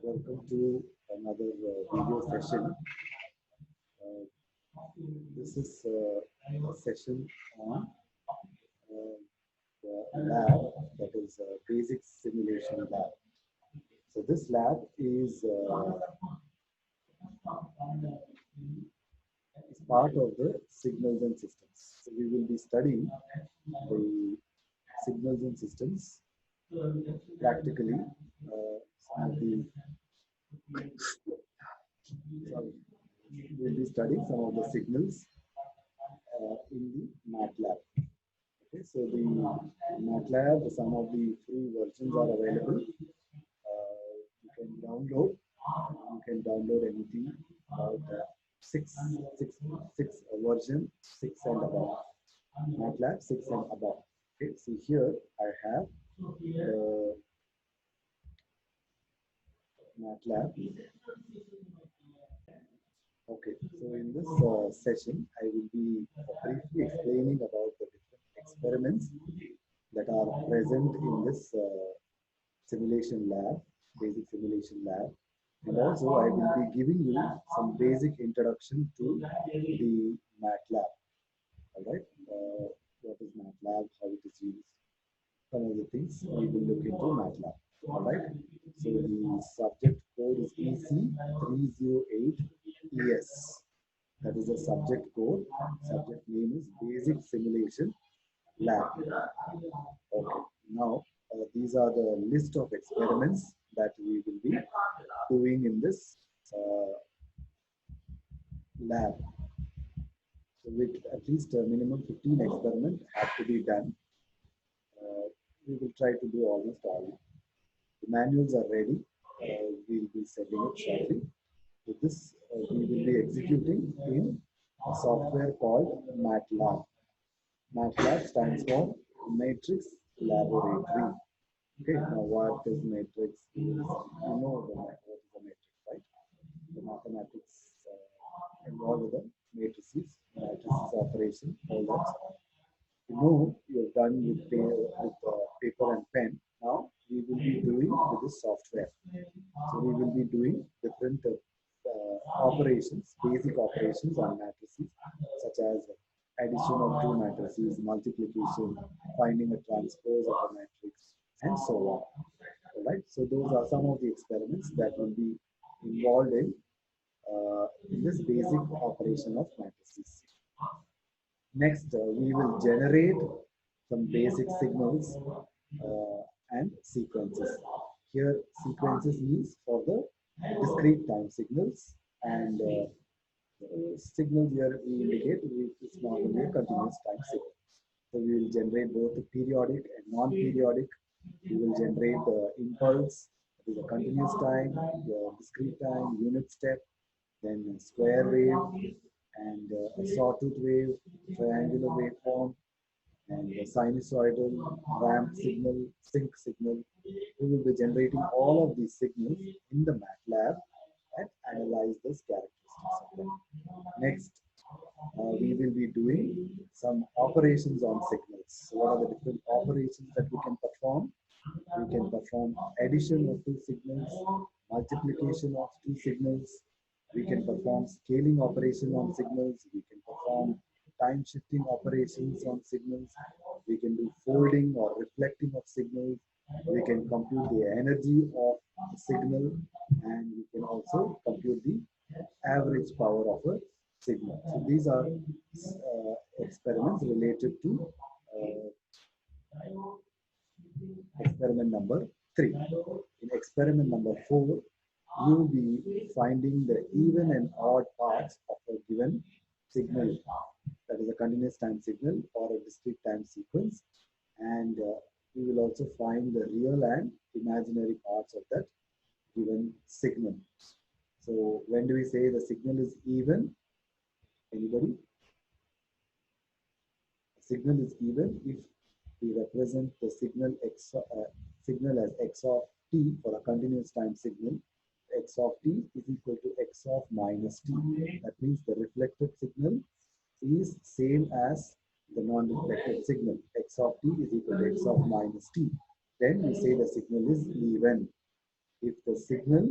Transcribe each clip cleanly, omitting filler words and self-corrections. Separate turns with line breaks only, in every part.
Welcome to another video session. This is a session on the lab, that is basic simulation lab. So this lab is part of the signals and systems. So we will be studying the signals and systems practically. Some of the we'll be studying some of the signals in the MATLAB. Okay, so the MATLAB, some of the free versions are available. You can download. You can download anything about six version 6 and above. MATLAB 6 and above. Okay, so here I have the MATLAB. Okay, so in this session, I will be briefly explaining about the different experiments that are present in this simulation lab, basic simulation lab. And also, I will be giving you some basic introduction to the MATLAB. All right, what is MATLAB, how it is used, some of the things we will look into MATLAB. All right, so the subject code is EC308ES. That is the subject code. Subject name is Basic Simulation Lab. Okay, now these are the list of experiments that we will be doing in this lab. So with at least a minimum 15 experiments have to be done. We will try to do almost all. The manuals are ready. We'll be sending it shortly. With this, we will be executing in a software called MATLAB. MATLAB stands for Matrix Laboratory. Okay, now what is matrix? You know what is a matrix, right? The mathematics involved with the matrices operation, all that. You know, you're done with paper and pen. Now we will be doing with this software. So we will be doing different operations, basic operations on matrices, such as addition of two matrices, multiplication, finding a transpose of a matrix, and so on. All right. So those are some of the experiments that will be involved in this basic operation of matrices. Next, we will generate some basic signals and sequences. Here, sequences means for the discrete time signals, and signals here we indicate it's normally a continuous time signal. So we will generate both the periodic and non-periodic. We will generate the impulse, that is a continuous time, the discrete time, unit step, then square wave, and a sawtooth wave, triangular waveform, and the sinusoidal, ramp signal, sync signal. We will be generating all of these signals in the MATLAB and analyze those characteristics of them. Next, we will be doing some operations on signals. So what are the different operations that we can perform? We can perform addition of two signals, multiplication of two signals. We can perform scaling operation on signals. We can perform time shifting operations on signals. We can do folding or reflecting of signals. We can compute the energy of the signal, and we can also compute the average power of a signal. So these are experiments related to experiment number 3. In experiment number 4, you will be finding the even and odd parts of a given signal, that is a continuous time signal or a discrete time sequence, and we will also find the real and imaginary parts of that given signal. So when do we say the signal is even? Anybody? Signal is even if we represent the signal as x of t for a continuous time signal. X of t is equal to x of minus t. That means the reflected signal is same as the non-reflected signal. X of t is equal to x of minus t. Then we say the signal is even. if the signal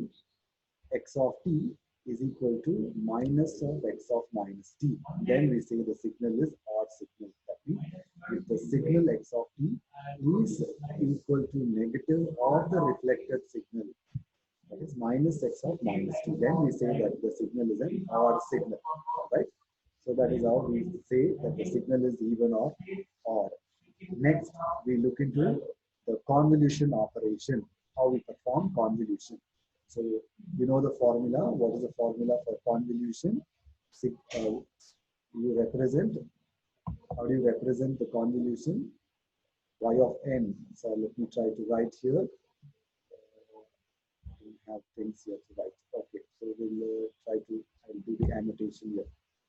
x of t is equal to minus of x of minus t, then we say the signal is odd signal. That means if the signal x of t is equal to negative of the reflected signal, that is minus x of minus t, then we say that the signal is an odd signal, right? So that is how we say that the signal is even or odd. Next, we look into the convolution operation, how we perform convolution. So you know the formula. What is the formula for convolution? You represent, how do you represent the convolution? Y of n. So let me try to write here. We have things here to write. Okay, so we'll try to, I'll do the annotation here.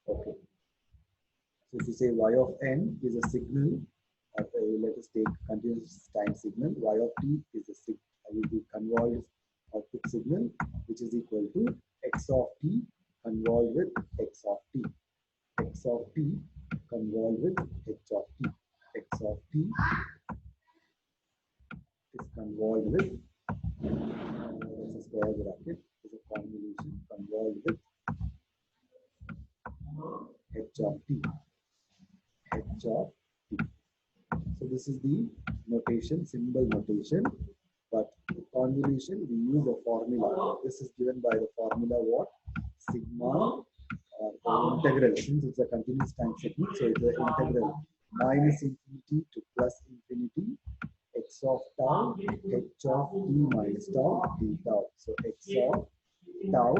Okay. So if you say y of n is a signal, let us take continuous time signal. Y of t is a will be convolved output signal, which is equal to x of t convolved with x of t. X of t convolved with h of t. X of t is convolved with that's a square bracket, is a convolution convolved with h of t. H of t. So this is the notation, symbol notation. But convolution, we use a formula. This is given by the formula what? Sigma integral. Since it's a continuous time signal, so it's an integral minus infinity to plus infinity x of tau h of t minus tau d tau. So x of tau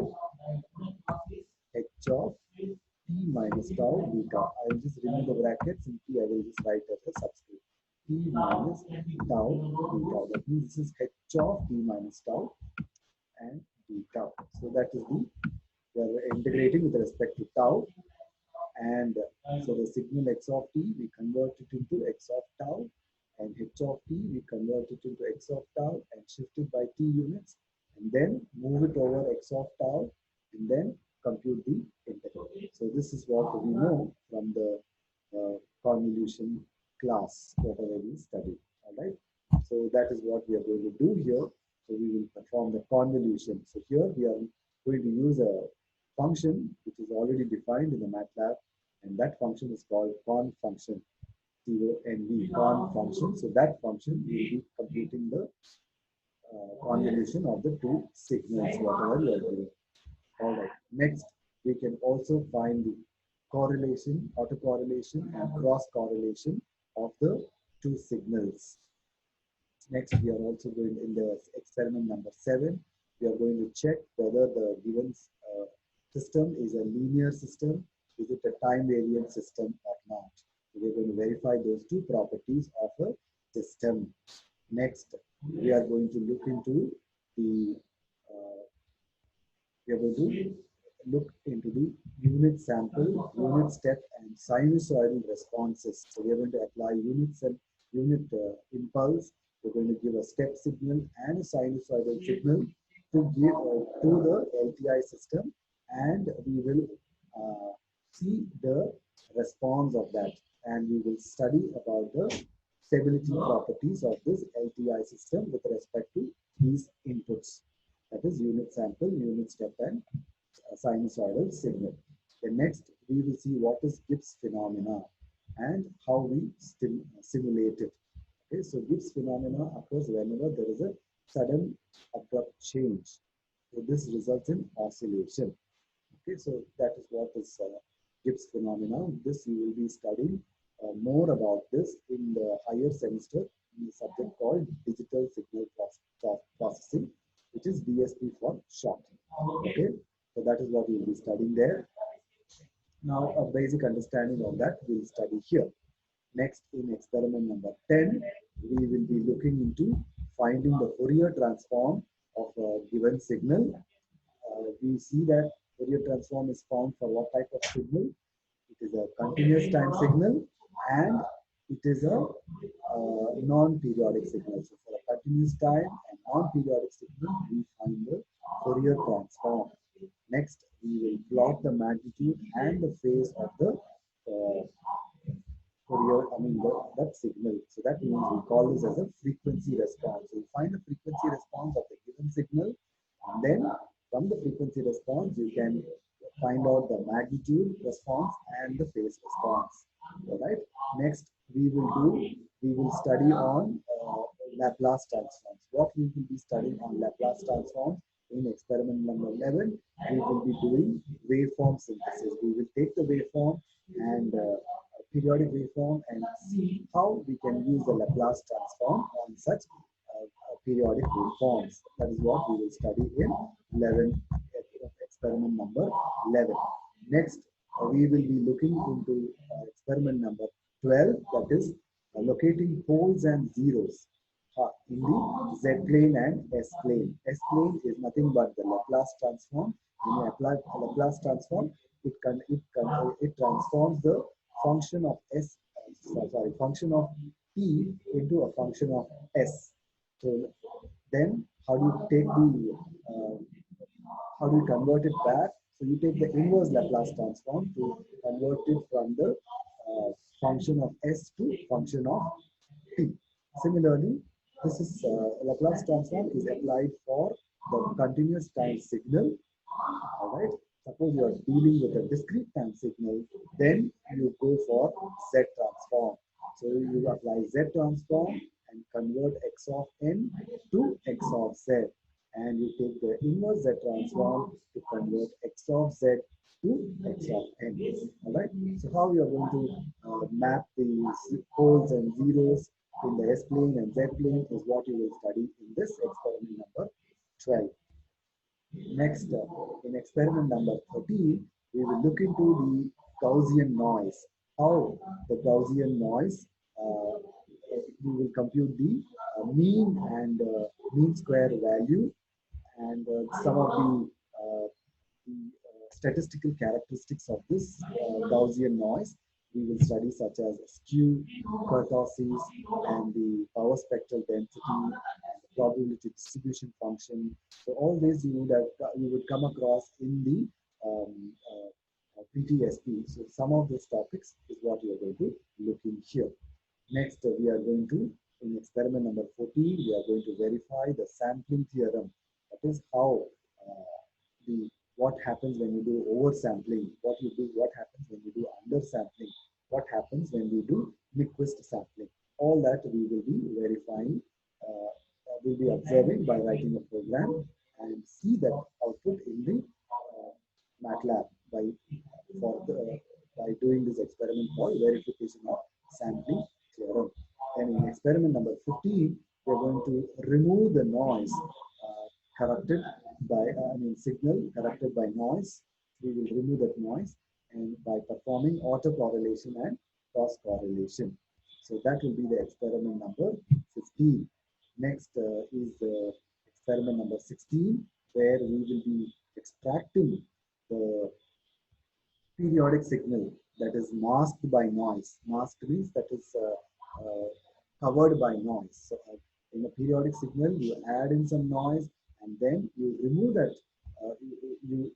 h of t minus tau d tau. I will just remove the brackets and t I will just write as a subscript. T minus tau d tau. That means this is h of t minus tau and d tau. So that is the, we are integrating with respect to tau, and so the signal x of t we convert it into x of tau, and h of t we convert it into x of tau and shift it by t units, and then move it over x of tau and then compute the integral. So this is what we know from the convolution class, whatever we studied. All right. So that is what we are going to do here. So we will perform the convolution. So here we are going to use a function which is already defined in the MATLAB, and that function is called con function. CONV, con function. So that function will be computing the convolution of the two signals, whatever you are doing. All right. Next, we can also find the correlation, autocorrelation, and cross correlation of the two signals. Next, we are also going in the experiment number 7. We are going to check whether the given system is a linear system, is it a time variant system or not. We are going to verify those two properties of a system. Next, we are going to look into the unit sample, unit step, and sinusoidal responses. So we are going to apply unit impulse. We're going to give a step signal and a sinusoidal signal to give to the LTI system, and we will see the response of that, and we will study about the stability properties of this LTI system with respect to these inputs. That is unit sample, unit step, and sinusoidal signal. Then next, we will see what is Gibbs phenomena and how we simulate it. Okay, so Gibbs phenomena occurs whenever there is a sudden abrupt change. So this results in oscillation. Okay, so that is what is Gibbs phenomena. This you will be studying more about this in the higher semester in a subject called digital signal processing, which is DSP for short. Okay, so that is what we will be studying there. Now, a basic understanding of that we will study here. Next, in experiment number 10, we will be looking into finding the Fourier transform of a given signal. We see that Fourier transform is found for what type of signal? It is a continuous time signal, and it is a non-periodic signal. So for a continuous time and non-periodic signal, we find the Fourier transform. Next, we will plot the magnitude and the phase of the Fourier, that signal. So that means we call this as a frequency response. So we find the frequency response of the given signal. And then from the frequency response, you can find out the magnitude response and the phase response. All right. Next, we will study on Laplace transforms. What we will be studying on Laplace transforms in experiment number 11, we will be doing waveform synthesis. We will take the waveform and periodic waveform and see how we can use the Laplace transform on such periodic waveforms. That is what we will study in 11, experiment number 11. Next, we will be looking into experiment number 12, that is locating poles and zeros in the Z plane and S plane. S plane is nothing but the Laplace transform. When you apply Laplace transform, it transforms the function of function of t into a function of s. So then, how do you convert it back? So you take the inverse Laplace transform to convert it from the function of s to function of t. Similarly, this is Laplace transform is applied for the continuous time signal. All right. Suppose you are dealing with a discrete time signal, then you go for Z transform. So you apply Z transform and convert x of n to x of z, and you take the inverse Z transform to convert x of z to x of n. All right. So how you are going to map the poles and zeros in the S plane and Z plane is what you will study in this experiment number 12. Next, in experiment number 13, we will look into the Gaussian noise. How the Gaussian noise, we will compute the mean and mean square value and some of the statistical characteristics of this Gaussian noise. We will study such as skew, kurtosis, and the power spectral density, and the probability distribution function. So all these you would come across in the PTSP. So some of these topics is what we are going to look in here. Next, we are going to, in experiment number 14, we are going to verify the sampling theorem. That is how what happens when you do oversampling, what happens when you do undersampling, what happens when we do Nyquist sampling. All that we will be verifying, we'll be observing by writing a program and see that output in the MATLAB by doing this experiment called verification of sampling theorem. And in experiment number 15, we are going to remove the noise corrupted by, signal corrupted by noise. We will remove that noise and by performing autocorrelation and cross correlation. So that will be the experiment number 15. Next is experiment number 16, where we will be extracting the periodic signal that is masked by noise. Masked means that is covered by noise. So in a periodic signal, you add in some noise and then you remove that. You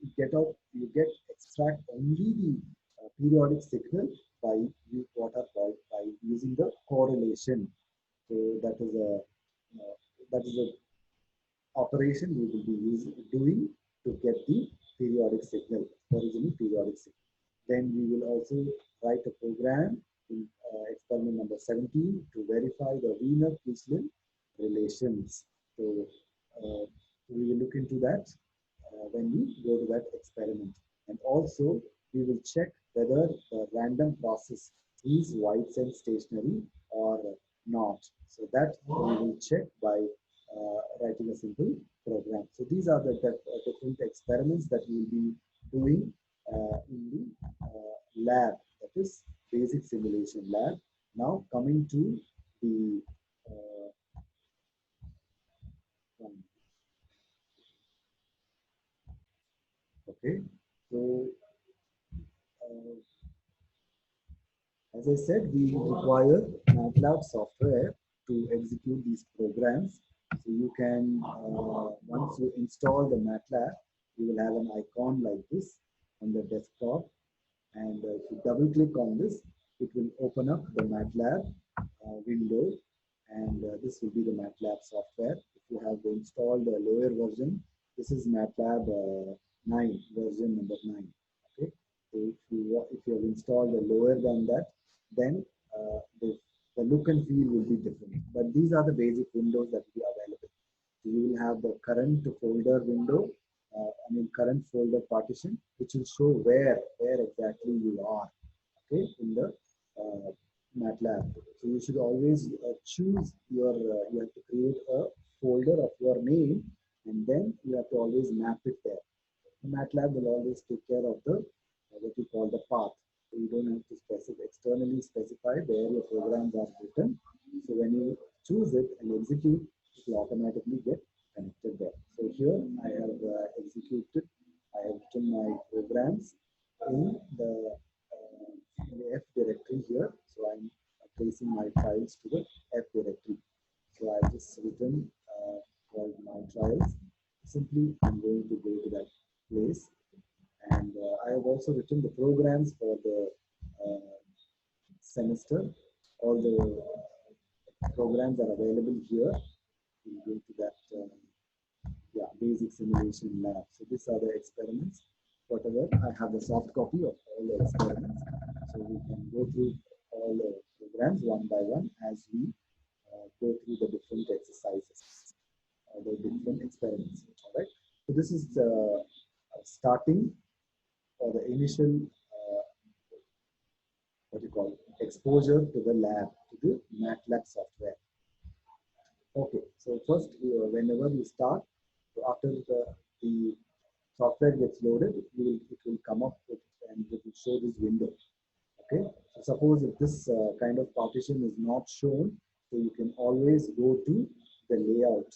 extract only the periodic signal by using the correlation. So that is a operation we will be doing to get the periodic signal, original periodic signal. Then we will also write a program in experiment number 17 to verify the Wiener-Kirchlin relations. So we will look into that when we go to that experiment. And also we will check whether the random process is White-Cell stationary or not. So that we will check by writing a simple program. So these are the different experiments that we will be doing in the lab, that is basic simulation lab. Now coming to the okay, so as I said, we require MATLAB software to execute these programs. So you can, once you install the MATLAB, you will have an icon like this on the desktop. And if you double click on this, it will open up the MATLAB window. And this will be the MATLAB software. If you have installed a lower version, this is MATLAB 9, version number 9. Okay, so if you have installed a lower than that, then the look and feel will be different. But these are the basic windows that will be available. So you will have the current folder window, current folder partition, which will show where exactly you are, okay, in the MATLAB. So you should always choose your, you have to create a folder of your name, and then you have to always map it there. The MATLAB will always take care of the what we call the path. So you don't have to externally specify where your programs are written. So when you choose it and execute, it will automatically get connected there. So here I have executed, I have written my programs in the F directory here. So I'm placing my files to the F directory. So I've just written called my trials. Simply I'm going to go to that place, and I have also written the programs for the semester. All the programs are available here. We'll go to that basic simulation lab. So these are the experiments. Whatever, I have the soft copy of all the experiments. So we can go through all the programs one by one as we go through the different exercises, the different experiments. All right. So this is the starting or the initial what you call exposure to the lab, to the MATLAB software. Okay, so first, whenever you start, so after the software gets loaded, it will come up with, and it will show this window. Okay, so suppose if this kind of partition is not shown, so you can always go to the layout.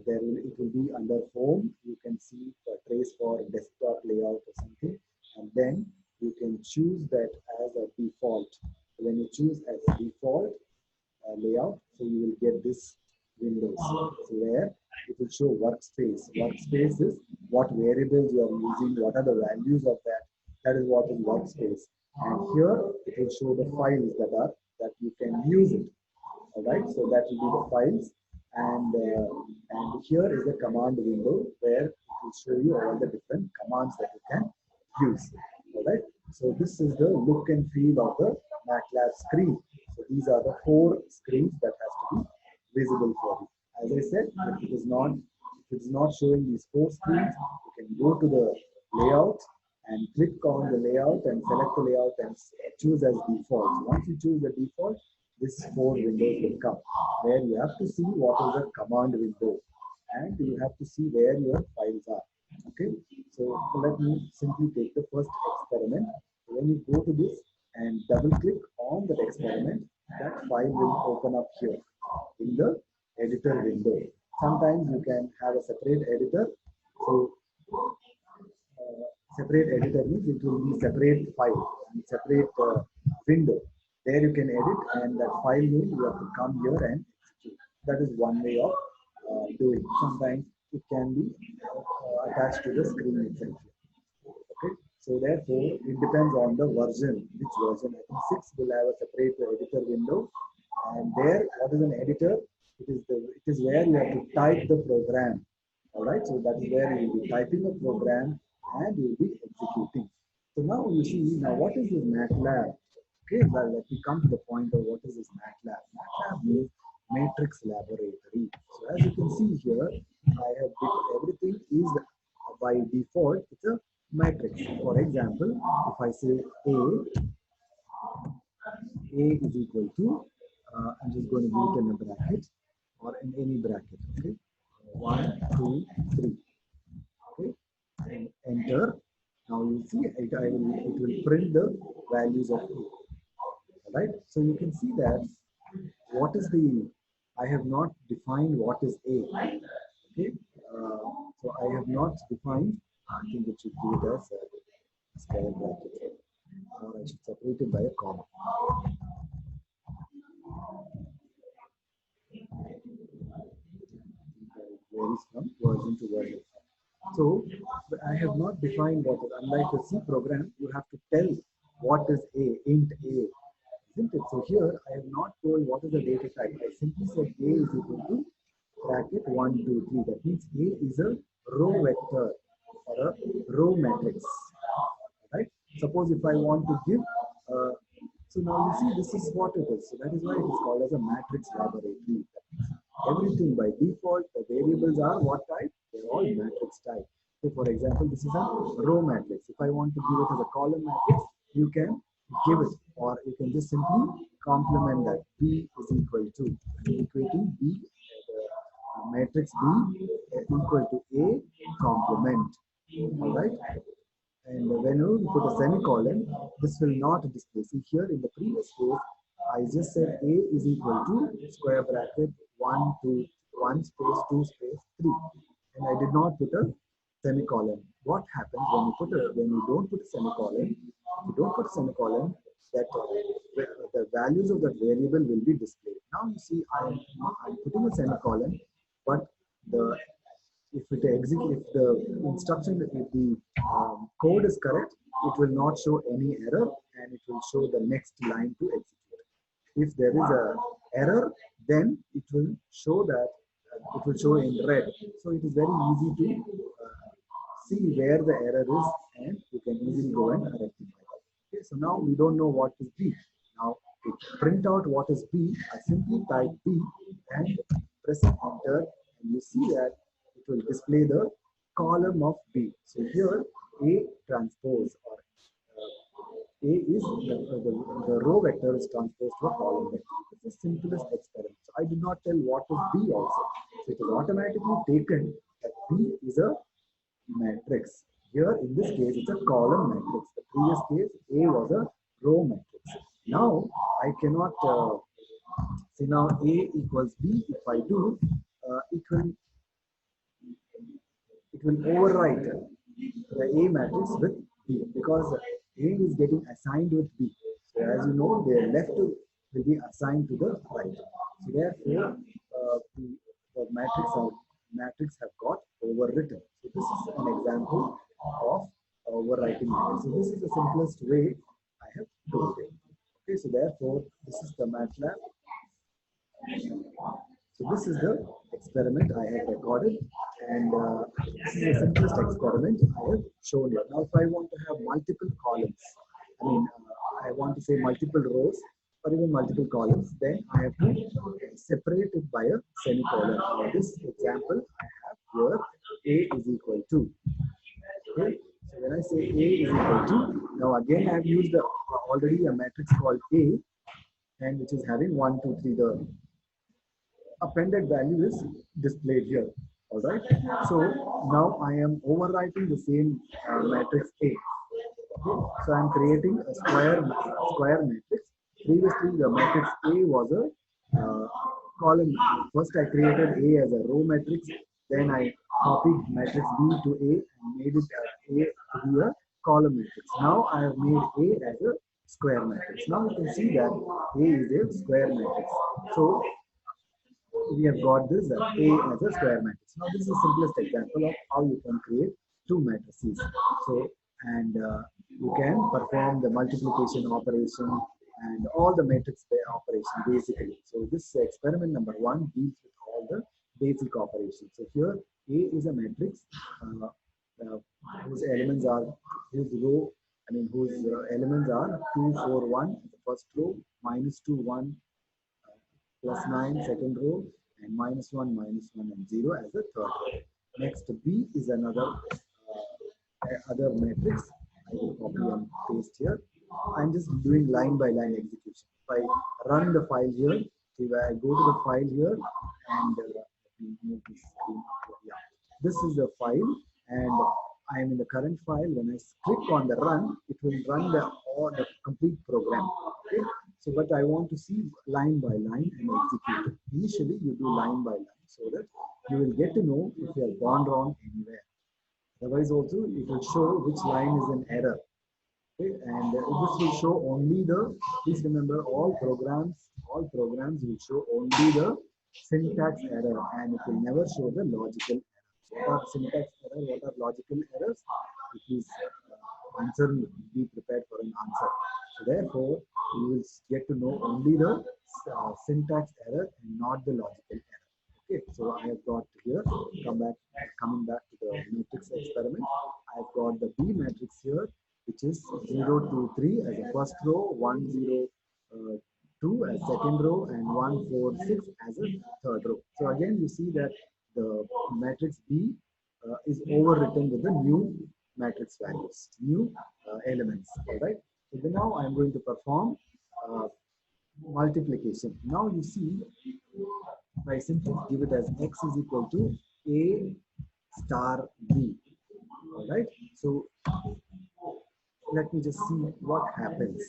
It will be under home. You can see a trace for desktop layout or something, and then you can choose that as a default. When you choose as default layout, so you will get this windows. So where it will show workspace. Workspace is what variables you are using, what are the values of that. That is what is workspace. And here it will show the files that you can use it. All right, so that will be the files, and here is the command window where it will show you all the different commands that you can use. All right, so this is the look and feel of the MATLAB screen. So these are the 4 screens that has to be visible for you. As I said, if it is not showing these 4 screens, you can go to the layout and click on the layout and select the layout and choose as default. So once you choose the default, this 4 windows will come, where you have to see what is the command window, and you have to see where your files are. Okay, so let me simply take the first experiment. So when you go to this and double click on that experiment, that file will open up here in the editor window. Sometimes you can have a separate editor. So separate editor means it will be separate file and separate window. There you can edit, and that file name you have to come here and execute. That is one way of doing. Sometimes it can be attached to the screen itself. Okay, so therefore it depends on the version. Which version? I think 6 will have a separate editor window, and there, what is an editor? It is where you have to type the program. All right, so that is where you will be typing a program and you will be executing. So now you see, now what is this MATLAB? Okay, well, let me come to the point of what is this MATLAB. MATLAB means Matrix Laboratory. So as you can see here, I have everything is by default, it's a matrix. For example, if I say A is equal to, I'm just going to do it in a bracket or in any bracket. Okay, 1, 2, 3. Okay, and enter. Now you see it will print the values of A. All right, so you can see that what is the, I have not defined what is A. Okay, so I have not defined, I think it should be it as a square bracket, or I should separate it by a comma. Varies from version to version. So I have not defined what is, unlike the C program, you have to tell what is A, int A, isn't it? So here I have not told what is the data type. I simply said A is equal to bracket 1, 2, 3. That means A is a row vector or a row matrix, right? Suppose if I want to give, so now you see this is what it is. So that is why it is called as a matrix laboratory. That means everything by default, the variables are what type? They're all matrix type. So for example, this is a row matrix. If I want to give it as a column matrix, you can give it, or you can just simply complement that. B is equal to, equating B, matrix B equal to A complement. All right. And when you put a semicolon, this will not display. See here in the previous case, I just said A is equal to square bracket 1, 2, 1 space, 2 space, 3. And I did not put a semicolon. What happens when you don't put a semicolon? If you don't put a semicolon, that the values of that variable will be displayed. Now you see I'm putting a semicolon, but the if it execute, if the instruction, if the code is correct, it will not show any error and it will show the next line to execute. If there is a error, then it will show that it will show in red. So it is very easy to see where the error is, and you can easily go and rectify that. Okay, so now we don't know what is B. Now to print out what is B, I simply type B and press enter, and you see that it will display the column of B. So here A transpose, or A is the row vector is transposed to a column vector. It's the simplest experiment. So I did not tell what is B also. So it is automatically taken that B is a matrix. Here in this case, it's a column matrix. The previous case, A was a row matrix. Now I cannot see now A equals B. If I do, it will overwrite the A matrix with B, because A is getting assigned with B. So as you know, the left will be assigned to the right. So therefore, the matrix have got overwritten. So this is an example of overwriting matrix. So this is the simplest way I have told it. Okay, so therefore, this is the MATLAB. So this is the experiment I have recorded, and this is the simplest experiment I have shown you. Now, if I want to have multiple columns, I want to say multiple rows or even multiple columns, then I have to separate it by a semicolon. For this example, I have here A is equal to. Okay, so when I say A is equal to, now again I have used already a matrix called A, and which is having 1, 2, 3. The appended value is displayed here. All right. So now I am overwriting the same matrix A. Okay. So I am creating a square matrix. Previously, the matrix A was a column. First, I created A as a row matrix. Then I copied matrix B to A and made it A to be a column matrix. Now I have made A as a square matrix. Now you can see that A is a square matrix. So we have got this A as a square matrix. Now this is the simplest example of how you can create two matrices. So, and you can perform the multiplication operation and all the matrix operation basically. So this experiment number 1 deals with all the basic operations. So here A is a matrix whose elements are, whose elements are 2, 4, 1 the first row, minus 2, 1, plus 9 second row, and minus 1 and 0 as the third row. Next, B is another other matrix. I will copy and paste here. I'm just doing line by line execution. If I run the file here, if I go to the file here and move this screen, yeah, this is the file, and I am in the current file. When I click on the run, it will run the complete program. Okay. So, but I want to see line by line and execute it. Initially, you do line by line so that you will get to know if you have gone wrong anywhere. Otherwise, also it will show which line is an error. Okay, and this will show only the. Please remember, all programs will show only the syntax error, and it will never show the logical error. What are syntax error? What are logical errors? Please answer. Be prepared for an answer. So therefore, you will get to know only the syntax error and not the logical error. Okay, so I have got here, coming back to the matrix experiment. I've got the B matrix here, which is 0, 2, 3 as a first row, 1, 0, 2 as second row, and 1, 4, 6 as a third row. So again, you see that the matrix B is overwritten with the new matrix values, new elements. All right. So then now I'm going to perform uh, multiplication. Now you see, I simply give it as x is equal to a star b. All right. So let me just see what happens.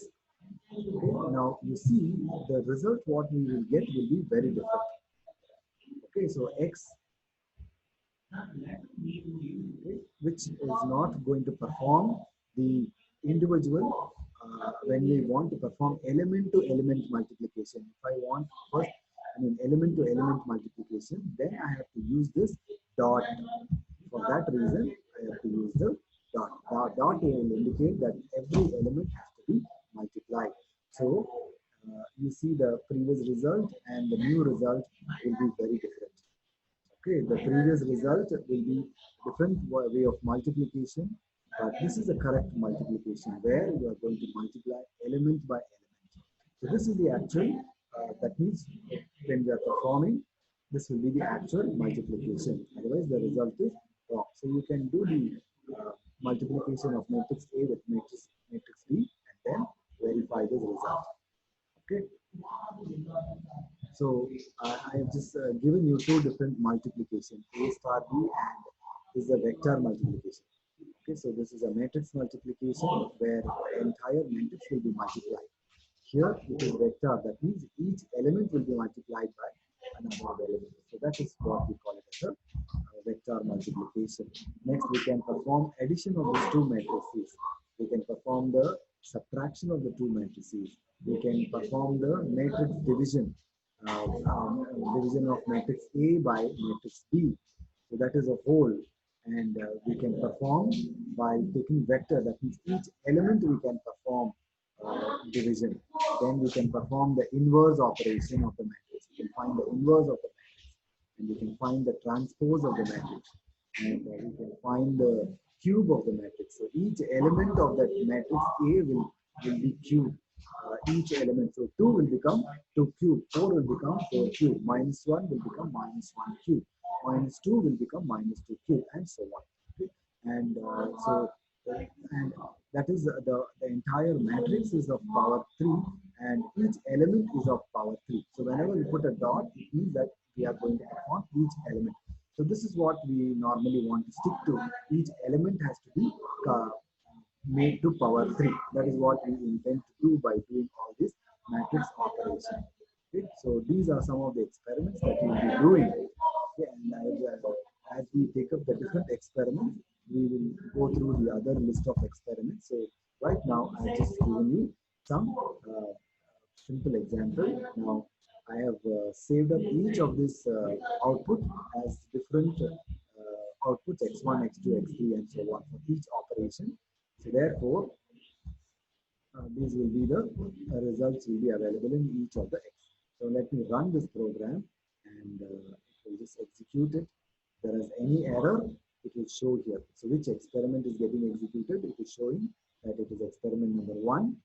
Okay. Now you see the result what we will get will be very different. Okay. So x, okay, which is not going to perform the individual when we want to perform element to element multiplication. If I want first, element to element multiplication, then I have to use this dot. For that reason, I have to use the dot. Dot will indicate that every element has to be multiplied. So you see the previous result and the new result will be very different. Okay, the previous result will be different way of multiplication, but this is the correct multiplication where you are going to multiply element by element. So this is the actual, that means when we are performing, this will be the actual multiplication. Otherwise, the result is wrong. So you can do the multiplication of matrix A with matrix B and then verify the result. Okay. So I have just given you two different multiplication, A star B and this is a vector multiplication. Okay, so this is a matrix multiplication where the entire matrix will be multiplied. Here it is vector, that means each element will be multiplied by another element. So that is what we call it as a vector multiplication. Next, we can perform addition of these two matrices. We can perform the subtraction of the two matrices. We can perform the matrix division, division of matrix A by matrix B. So that is a whole. And we can perform by taking vector, that means each element we can perform division. Then we can perform the inverse operation of the matrix. We can find the inverse of the matrix and we can find the transpose of the matrix and we can find the cube of the matrix. So each element of that matrix A will be cube. Each element, so 2 will become 2 cube, 4 will become 4 cube, minus 1 will become minus 1 cube, minus 2 will become minus 2 cube, and so on. Okay? And and that is the entire matrix is of power 3 and each element is of power 3. So whenever we put a dot, it means that we are going to perform each element. So this is what we normally want to stick to. Each element has to be made to power 3. That is what we intend to do by doing all this matrix operation. Okay? So these are some of the experiments that we will be doing. Okay? And as we take up the different experiments, we will go through the other list of experiments. So right now, I've just given you some simple example. Now, I have saved up each of this output as different outputs x1, x2, x3, and so on for each operation. So therefore, these will be the results will be available in each of the x. So let me run this program and it will just execute it. If there is any error, it will show here. So which experiment is getting executed? It is showing that it is experiment number 1.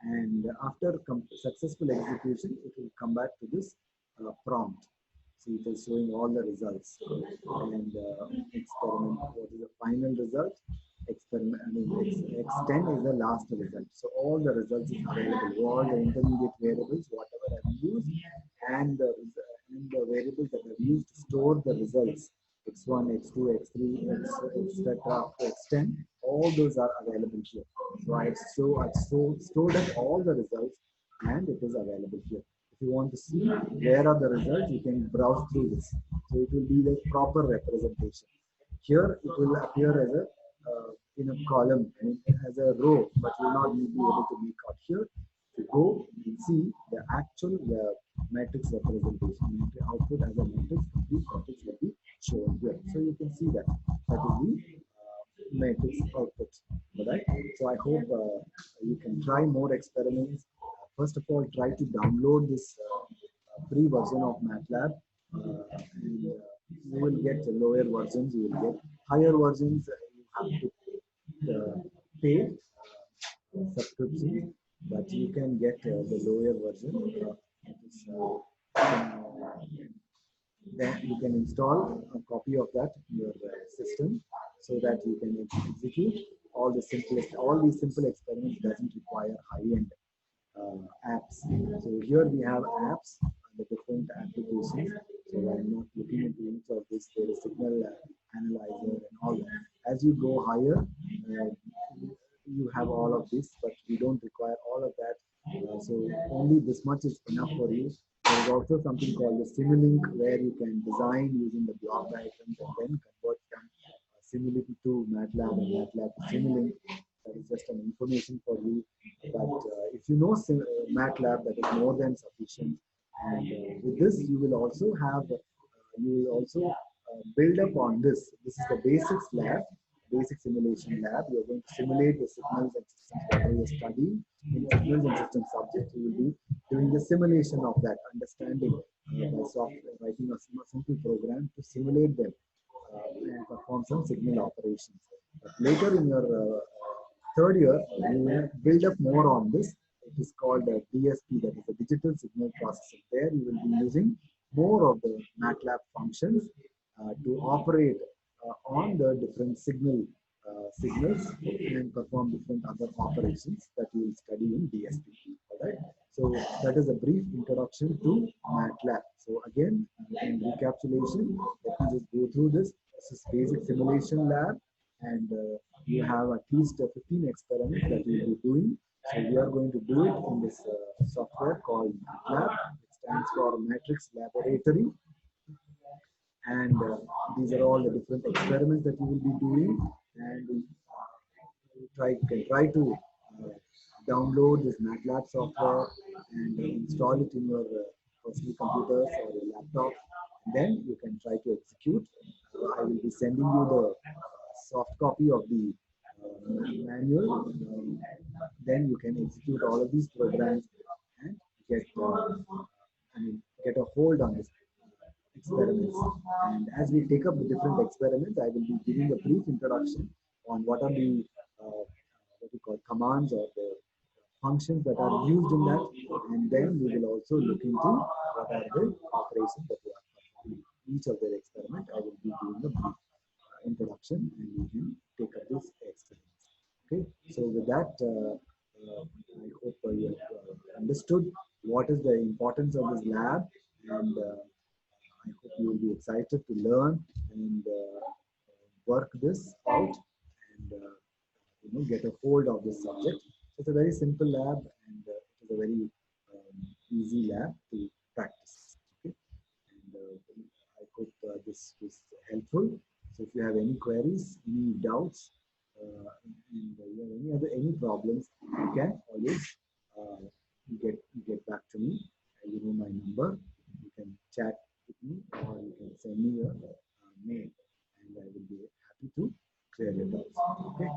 And after successful execution, it will come back to this prompt. See, it is showing all the results. And experiment, what is the final result? Experiment, X10 is the last result. So all the results is available, all the intermediate variables, whatever I've used, and the variables that I've used to store the results, X1, X2, X3, etc. X10, all those are available here. So I've stored up all the results and it is available here. If you want to see where are the results, you can browse through this. So it will be the proper representation. Here it will appear as a in a column and as a row, but will not be able to make out here. To go and see the actual matrix representation, output as a matrix, complete matrix will be shown here. So you can see that that is the matrix output. Right? So I hope you can try more experiments. First of all, try to download this free version of MATLAB You will get lower versions, you will get higher versions, you have to pay subscription, but you can get the lower version. It is, then you can install a copy of that in your system so that you can execute all these simple experiments doesn't require high-end apps. So here we have apps and the different applications. So I'm not looking into each of this. There is signal analyzer and all that. As you go higher, you have all of this, but we don't require all of that. So only this much is enough for you. There is also something called the Simulink, where you can design using the block diagrams and then convert from Simulink to MATLAB and MATLAB to Simulink. That is just an information for you. But if you know MATLAB, that is more than sufficient. And with this, you will also have, build up on this. This is the basics lab, basic simulation lab. You are going to simulate the signals and systems that you are studying. In signals and system subject, you will be doing the simulation of that, understanding by software, writing a simple program to simulate them and perform some signal operations. But later in your third year, you will build up more on this. It is called DSP, that is the digital signal processing. There you will be using more of the MATLAB functions to operate on the different signals and perform different other operations that you will study in DSP. All right. So that is a brief introduction to MATLAB. So again, in recapitulation, let me just go through this. This is basic simulation lab, and you have at least 15 experiments that you will be doing. So we are going to do it in this software called MATLAB. It stands for Matrix Laboratory. And these are all the different experiments that you will be doing. And you can try to download this MATLAB software and install it in your personal computers or your laptop. Then you can try to execute. I will be sending you the soft copy of the manual. Then you can execute all of these programs and get, get a hold on this experiments. And as we take up the different experiments, I will be giving a brief introduction on what are the what we call commands or the functions that are used in that, and then we will also look into what are the operations that we are performing. Each of their experiment, I will be giving a brief introduction, and we can take up this experiments. Okay, so with that, I hope you have understood what is the importance of this lab, and I hope you will be excited to learn and work this out and get a hold of this subject. So it's a very simple lab, and it is a very easy lab to practice. Okay, and I hope this is helpful. So if you have any queries, any doubts, and you have any problems, you can always get back to me. You know my number. You can chat with me, or you can send me a mail, and I will be happy to clear your doubts. Okay.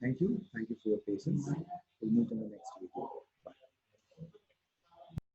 Thank you. Thank you for your patience.